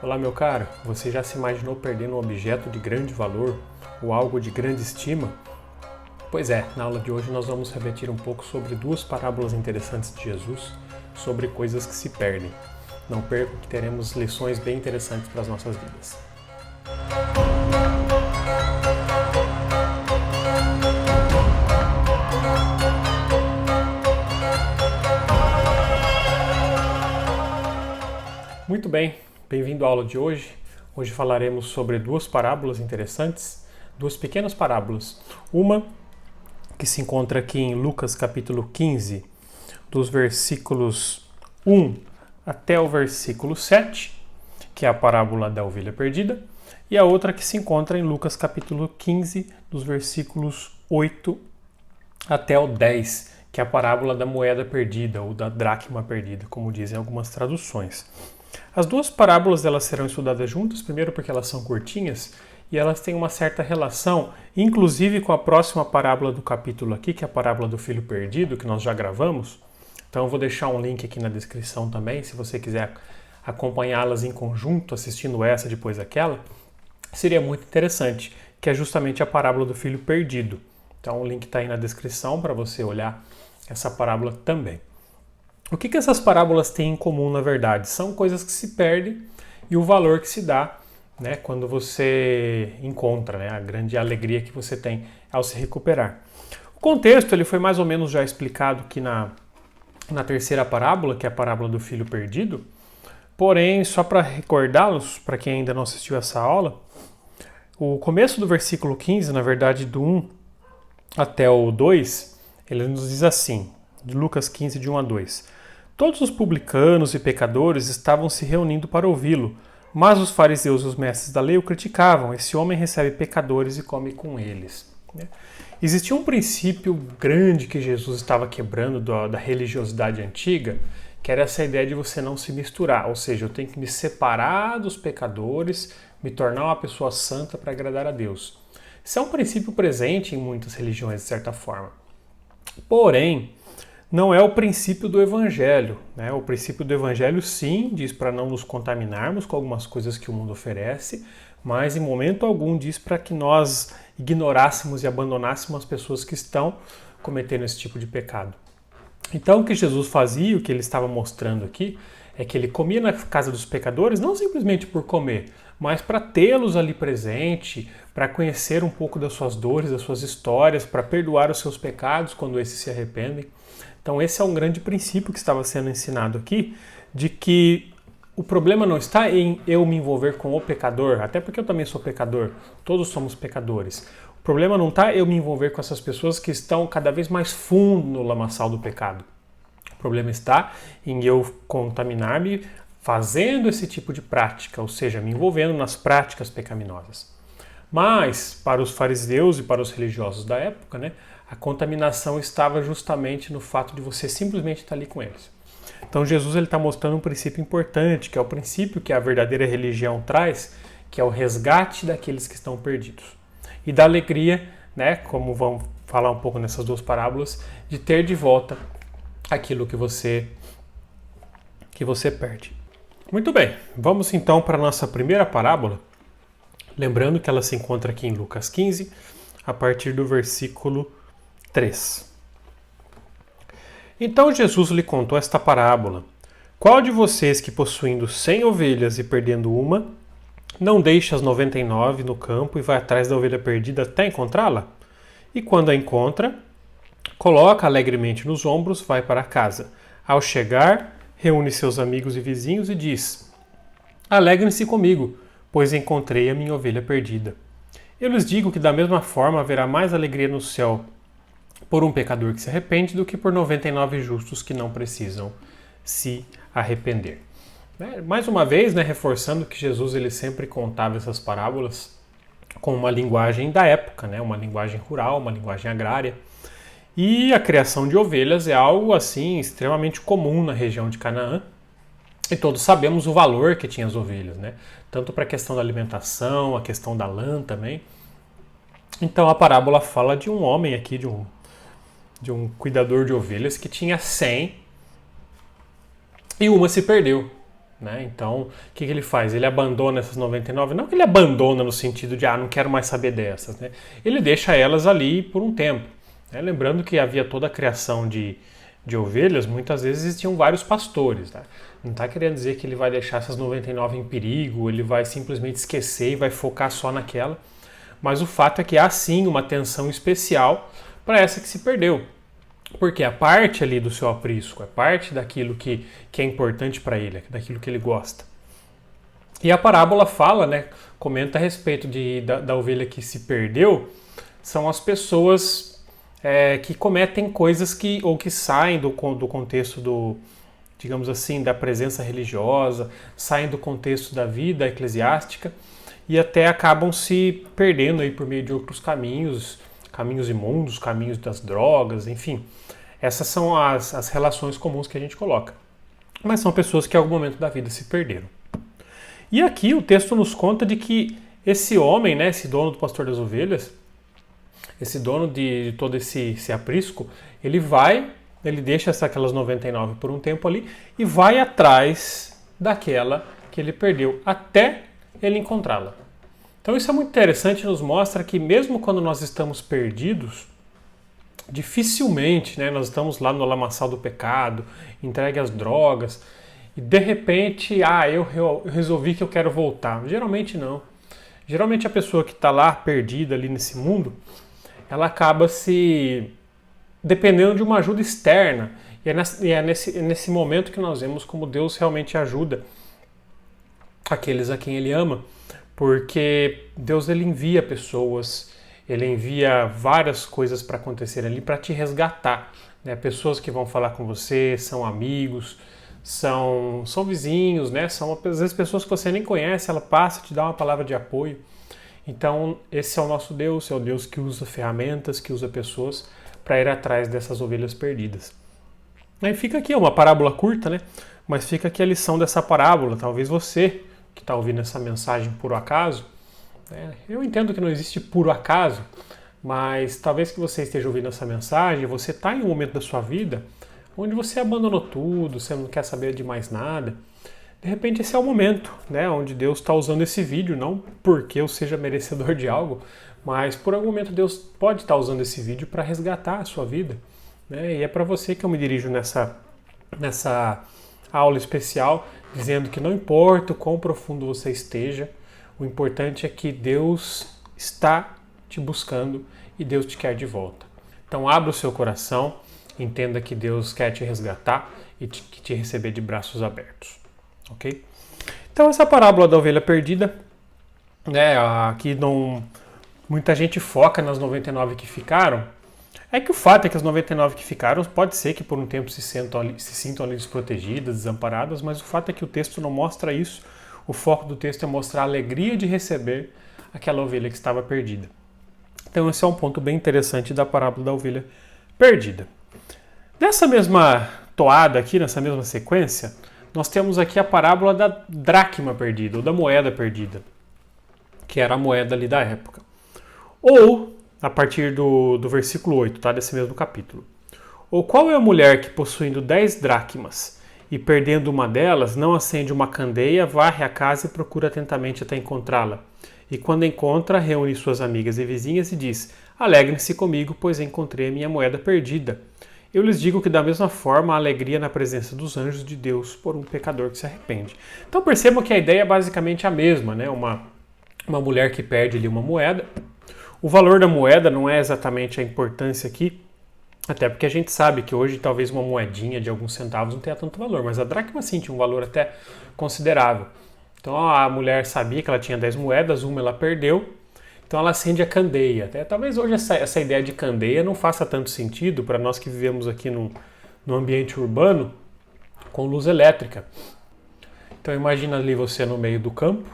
Olá, meu caro, você já se imaginou perdendo um objeto de grande valor ou algo de grande estima? Pois é, na aula de hoje nós vamos refletir um pouco sobre duas parábolas interessantes de Jesus sobre coisas que se perdem. Não perca que teremos lições bem interessantes para as nossas vidas. Muito bem, bem-vindo à aula de hoje. Hoje falaremos sobre duas parábolas interessantes, duas pequenas parábolas. Uma que se encontra aqui em Lucas capítulo 15, dos versículos 1 até o versículo 7, que é a parábola da ovelha perdida, e a outra que se encontra em Lucas capítulo 15, dos versículos 8 até o 10, que é a parábola da moeda perdida ou da dracma perdida, como dizem algumas traduções. As duas parábolas elas serão estudadas juntas, primeiro porque elas são curtinhas e elas têm uma certa relação, inclusive com a próxima parábola do capítulo aqui, que é a parábola do filho perdido, que nós já gravamos. Então eu vou deixar um link aqui na descrição também, se você quiser acompanhá-las em conjunto, assistindo essa depois aquela, seria muito interessante, que é justamente a parábola do filho perdido. Então o link está aí na descrição para você olhar essa parábola também. O que essas parábolas têm em comum, na verdade? São coisas que se perdem e o valor que se dá, né, quando você encontra, né, a grande alegria que você tem ao se recuperar. O contexto ele foi mais ou menos já explicado aqui na terceira parábola, que é a parábola do filho perdido. Porém, só para recordá-los, para quem ainda não assistiu essa aula, o começo do versículo 15, na verdade do 1 até o 2, ele nos diz assim, de Lucas 15, de 1 a 2. Todos os publicanos e pecadores estavam se reunindo para ouvi-lo, mas os fariseus e os mestres da lei o criticavam. Esse homem recebe pecadores e come com eles. Existia um princípio grande que Jesus estava quebrando da religiosidade antiga, que era essa ideia de você não se misturar, ou seja, eu tenho que me separar dos pecadores, me tornar uma pessoa santa para agradar a Deus. Isso é um princípio presente em muitas religiões, de certa forma. Porém, não é o princípio do Evangelho, né? O princípio do Evangelho, sim, diz para não nos contaminarmos com algumas coisas que o mundo oferece, mas em momento algum diz para que nós ignorássemos e abandonássemos as pessoas que estão cometendo esse tipo de pecado. Então, o que Jesus fazia, o que ele estava mostrando aqui, é que ele comia na casa dos pecadores, não simplesmente por comer, mas para tê-los ali presente, para conhecer um pouco das suas dores, das suas histórias, para perdoar os seus pecados quando esses se arrependem. Então esse é um grande princípio que estava sendo ensinado aqui, de que o problema não está em eu me envolver com o pecador, até porque eu também sou pecador, todos somos pecadores. O problema não está eu me envolver com essas pessoas que estão cada vez mais fundo no lamaçal do pecado. O problema está em eu contaminar-me fazendo esse tipo de prática, ou seja, me envolvendo nas práticas pecaminosas. Mas, para os fariseus e para os religiosos da época, né, a contaminação estava justamente no fato de você simplesmente estar ali com eles. Então Jesus está mostrando um princípio importante, que é o princípio que a verdadeira religião traz, que é o resgate daqueles que estão perdidos. E da alegria, né, como vamos falar um pouco nessas duas parábolas, de ter de volta aquilo que você perde. Muito bem, vamos então para a nossa primeira parábola, lembrando que ela se encontra aqui em Lucas 15, a partir do versículo 3. Então Jesus lhe contou esta parábola. Qual de vocês que possuindo 100 ovelhas e perdendo uma, não deixa as 99 no campo e vai atrás da ovelha perdida até encontrá-la? E quando a encontra, coloca alegremente nos ombros, vai para casa. Ao chegar, reúne seus amigos e vizinhos e diz: Alegrem-se comigo, pois encontrei a minha ovelha perdida. Eu lhes digo que da mesma forma haverá mais alegria no céu por um pecador que se arrepende do que por 99 justos que não precisam se arrepender. Mais uma vez, reforçando que Jesus ele sempre contava essas parábolas com uma linguagem da época, uma linguagem rural, uma linguagem agrária. E a criação de ovelhas é algo assim extremamente comum na região de Canaã. E todos sabemos o valor que tinha as ovelhas, tanto para a questão da alimentação, a questão da lã também. Então a parábola fala de um homem aqui, de um cuidador de ovelhas que tinha 100 e uma se perdeu. né? Então, o que ele faz? Ele abandona essas 99? Não que ele abandona no sentido de, não quero mais saber dessas, né? Ele deixa elas ali por um tempo, né? Lembrando que havia toda a criação de ovelhas, muitas vezes existiam vários pastores, tá? Não está querendo dizer que ele vai deixar essas 99 em perigo, ele vai simplesmente esquecer e vai focar só naquela, mas o fato é que há sim uma atenção especial para essa que se perdeu, porque é parte ali do seu aprisco, é parte daquilo que é importante para ele, daquilo que ele gosta. E a parábola fala, né, comenta a respeito da ovelha que se perdeu, são as pessoas que cometem coisas ou que saem do contexto digamos assim, da presença religiosa, saem do contexto da vida eclesiástica e até acabam se perdendo aí por meio de outros caminhos imundos, caminhos das drogas, enfim. Essas são as relações comuns que a gente coloca. Mas são pessoas que em algum momento da vida se perderam. E aqui o texto nos conta de que esse homem, né, esse dono do pastor das ovelhas, esse dono de todo esse aprisco, ele deixa aquelas 99 por um tempo ali e vai atrás daquela que ele perdeu, até ele encontrá-la. Então isso é muito interessante, nos mostra que mesmo quando nós estamos perdidos, dificilmente, né, nós estamos lá no lamaçal do pecado, entregue às drogas, e de repente, eu resolvi que eu quero voltar. Geralmente não. Geralmente a pessoa que está lá perdida ali nesse mundo, ela acaba se dependendo de uma ajuda externa. E é nesse momento que nós vemos como Deus realmente ajuda aqueles a quem Ele ama. Porque Deus, Ele envia pessoas, Ele envia várias coisas para acontecer ali, para te resgatar. Né? Pessoas que vão falar com você, são amigos, são vizinhos, né? São às vezes pessoas que você nem conhece, ela passa a te dar uma palavra de apoio. Então, esse é o nosso Deus, é o Deus que usa ferramentas, que usa pessoas para ir atrás dessas ovelhas perdidas. Aí fica aqui, uma parábola curta, né? Mas fica aqui a lição dessa parábola. Talvez você, que está ouvindo essa mensagem por acaso, né? Eu entendo que não existe puro acaso, mas talvez que você esteja ouvindo essa mensagem, você está em um momento da sua vida onde você abandonou tudo, você não quer saber de mais nada. De repente esse é o momento, né, onde Deus está usando esse vídeo, não porque eu seja merecedor de algo, mas por algum momento Deus pode estar usando esse vídeo para resgatar a sua vida. Né? E é para você que eu me dirijo nessa aula especial, dizendo que não importa o quão profundo você esteja, o importante é que Deus está te buscando e Deus te quer de volta. Então abra o seu coração, entenda que Deus quer te resgatar e te receber de braços abertos. Ok? Então essa parábola da ovelha perdida, né, aqui muita gente foca nas 99 que ficaram. É que o fato é que as 99 que ficaram, pode ser que por um tempo se sintam ali desprotegidas, desamparadas, mas o fato é que o texto não mostra isso. O foco do texto é mostrar a alegria de receber aquela ovelha que estava perdida. Então esse é um ponto bem interessante da parábola da ovelha perdida. Nessa mesma toada aqui, nessa mesma sequência, nós temos aqui a parábola da dracma perdida, ou da moeda perdida, que era a moeda ali da época. Ou, a partir do versículo 8, tá, desse mesmo capítulo. Ou qual é a mulher que, possuindo 10 dracmas e perdendo uma delas, não acende uma candeia, varre a casa e procura atentamente até encontrá-la? E quando encontra, reúne suas amigas e vizinhas e diz: alegrem-se comigo, pois encontrei a minha moeda perdida. Eu lhes digo que da mesma forma a alegria na presença dos anjos de Deus por um pecador que se arrepende. Então percebam que a ideia é basicamente a mesma, né? Uma mulher que perde ali uma moeda. O valor da moeda não é exatamente a importância aqui, até porque a gente sabe que hoje talvez uma moedinha de alguns centavos não tenha tanto valor, mas a dracma sim tinha um valor até considerável. Então a mulher sabia que ela tinha 10 moedas, uma ela perdeu, então ela acende a candeia. Até, talvez hoje essa ideia de candeia não faça tanto sentido para nós que vivemos aqui no ambiente urbano com luz elétrica. Então imagina ali você no meio do campo,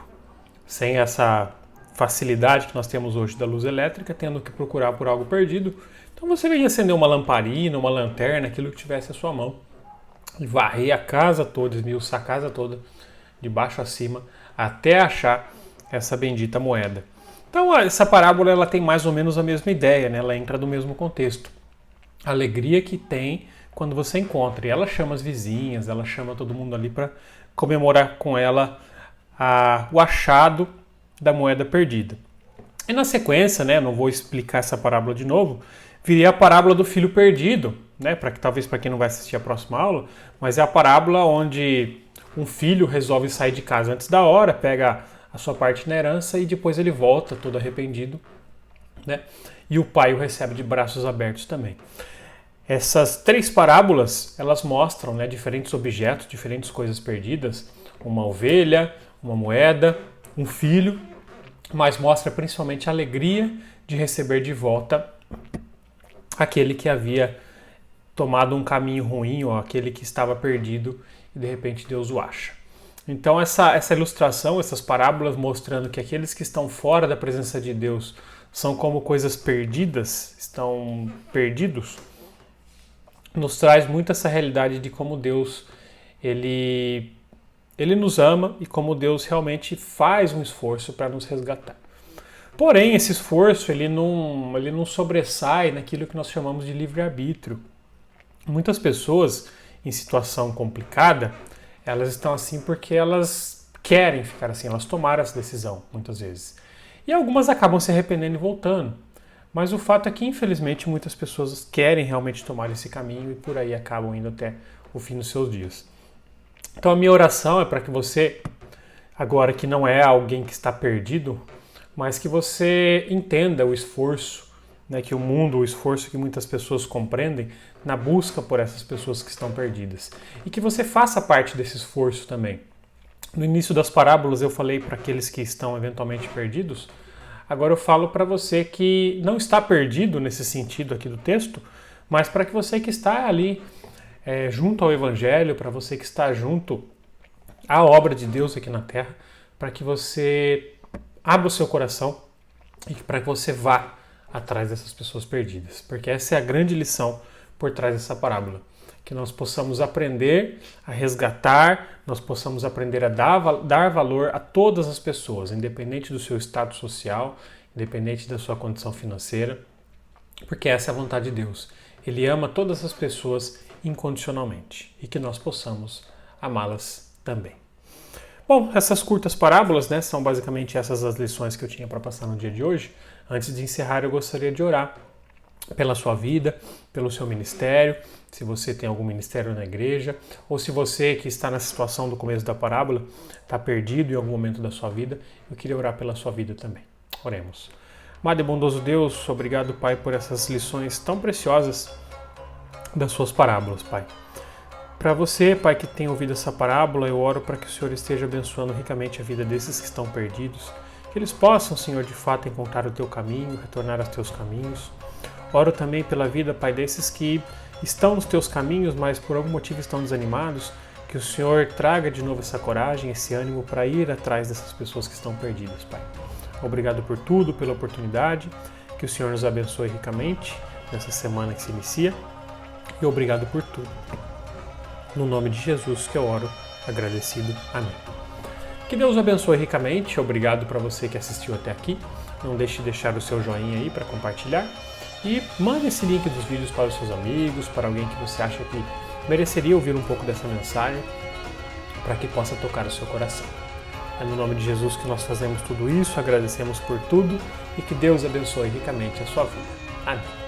sem essa facilidade que nós temos hoje da luz elétrica, tendo que procurar por algo perdido. Então você ia acender uma lamparina, uma lanterna, aquilo que tivesse à sua mão, e varrer a casa toda, esmiuçar a casa toda, de baixo a cima, até achar essa bendita moeda. Então essa parábola ela tem mais ou menos a mesma ideia, né? Ela entra no mesmo contexto. A alegria que tem quando você encontra. E ela chama as vizinhas, ela chama todo mundo ali para comemorar com ela o achado da moeda perdida. E na sequência, né, não vou explicar essa parábola de novo, viria a parábola do filho perdido, né, talvez para quem não vai assistir a próxima aula, mas é a parábola onde um filho resolve sair de casa antes da hora, pega a sua parte na herança e depois ele volta todo arrependido, né, e o pai o recebe de braços abertos também. Essas 3 parábolas, elas mostram, né, diferentes objetos, diferentes coisas perdidas, uma ovelha, uma moeda, um filho, mas mostra principalmente a alegria de receber de volta aquele que havia tomado um caminho ruim ou aquele que estava perdido e de repente Deus o acha. Então essa ilustração, essas parábolas mostrando que aqueles que estão fora da presença de Deus são como coisas perdidas, estão perdidos, nos traz muito essa realidade de como Deus ele nos ama e como Deus realmente faz um esforço para nos resgatar. Porém, esse esforço ele não sobressai naquilo que nós chamamos de livre-arbítrio. Muitas pessoas em situação complicada, elas estão assim porque elas querem ficar assim, elas tomaram essa decisão muitas vezes. E algumas acabam se arrependendo e voltando. Mas o fato é que, infelizmente, muitas pessoas querem realmente tomar esse caminho e por aí acabam indo até o fim dos seus dias. Então a minha oração é para que você, agora que não é alguém que está perdido, mas que você entenda o esforço, né, que o esforço que muitas pessoas compreendem na busca por essas pessoas que estão perdidas. E que você faça parte desse esforço também. No início das parábolas eu falei para aqueles que estão eventualmente perdidos, agora eu falo para você que não está perdido nesse sentido aqui do texto, mas para que você que está ali junto ao Evangelho, para você que está junto à obra de Deus aqui na Terra, para que você abra o seu coração e para que você vá atrás dessas pessoas perdidas. Porque essa é a grande lição por trás dessa parábola. Que nós possamos aprender a resgatar, nós possamos aprender a dar valor a todas as pessoas, independente do seu status social, independente da sua condição financeira, porque essa é a vontade de Deus. Ele ama todas as pessoas incondicionalmente e que nós possamos amá-las também. Bom, essas curtas parábolas, né, são basicamente essas as lições que eu tinha para passar no dia de hoje. Antes de encerrar, eu gostaria de orar pela sua vida, pelo seu ministério, se você tem algum ministério na igreja, ou se você que está na situação do começo da parábola, está perdido em algum momento da sua vida, eu queria orar pela sua vida também. Oremos. Amado e bondoso Deus, obrigado, Pai, por essas lições tão preciosas das suas parábolas, Pai. Para você, Pai, que tem ouvido essa parábola, eu oro para que o Senhor esteja abençoando ricamente a vida desses que estão perdidos, que eles possam, Senhor, de fato encontrar o Teu caminho, retornar aos Teus caminhos. Oro também pela vida, Pai, desses que estão nos Teus caminhos, mas por algum motivo estão desanimados, que o Senhor traga de novo essa coragem, esse ânimo para ir atrás dessas pessoas que estão perdidas, Pai. Obrigado por tudo, pela oportunidade, que o Senhor nos abençoe ricamente nessa semana que se inicia, e obrigado por tudo. No nome de Jesus que eu oro, agradecido. Amém. Que Deus abençoe ricamente, obrigado para você que assistiu até aqui, não deixe de deixar o seu joinha aí para compartilhar, e mande esse link dos vídeos para os seus amigos, para alguém que você acha que mereceria ouvir um pouco dessa mensagem, para que possa tocar o seu coração. É no nome de Jesus que nós fazemos tudo isso, agradecemos por tudo e que Deus abençoe ricamente a sua vida. Amém.